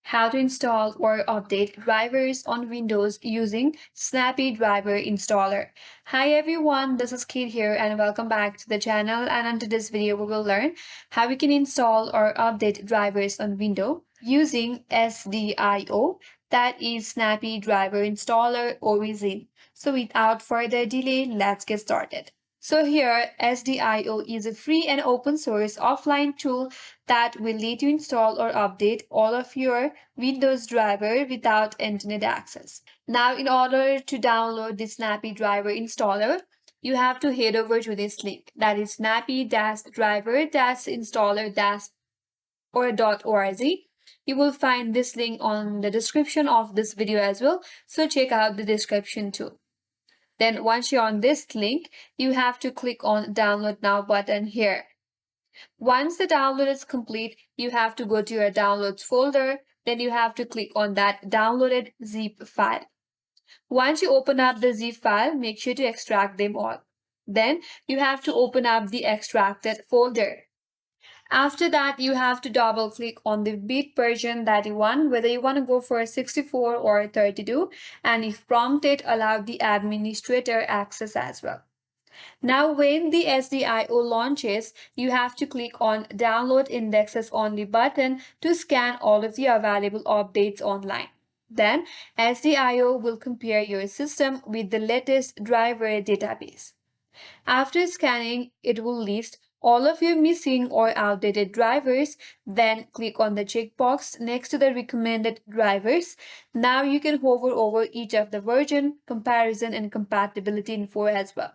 how to install or update drivers on Windows using Snappy Driver Installer. Hi everyone, this is Kate here and welcome back to the channel, and in today's video we will learn how we can install or update drivers on Windows using SDIO, that is Snappy Driver Installer OEZ. So without further delay, let's get started. So here, SDIO is a free and open source offline tool that will let you install or update all of your Windows driver without internet access. Now, in order to download the Snappy Driver Installer, you have to head over to this link, that is snappy-driver-installer-org. You will find this link on the description of this video as well, so check out the description too. Then once you're on this link, you have to click on Download Now button here. Once the download is complete, you have to go to your Downloads folder. Then you have to click on that downloaded zip file. Once you open up the zip file, make sure to extract them all. Then you have to open up the extracted folder. After that, you have to double click on the bit version that you want, whether you want to go for 64 or 32, and if prompted, allow the administrator access as well. Now, when the SDIO launches, you have to click on Download Indexes Only button to scan all of the available updates online. Then, SDIO will compare your system with the latest driver database. After scanning, it will list all of your missing or outdated drivers. Then click on the checkbox next to the recommended drivers. Now you can hover over each of the version, comparison, and compatibility info as well.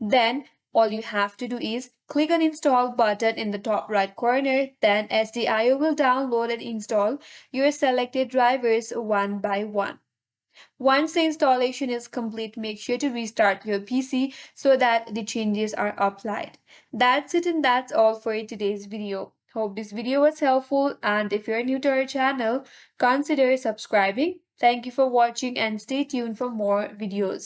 Then all you have to do is click on Install button in the top right corner. Then SDIO will download and install your selected drivers one by one. Once the installation is complete, make sure to restart your PC so that the changes are applied. That's it, and that's all for today's video. Hope this video was helpful, and if you're new to our channel, consider subscribing. Thank you for watching and stay tuned for more videos.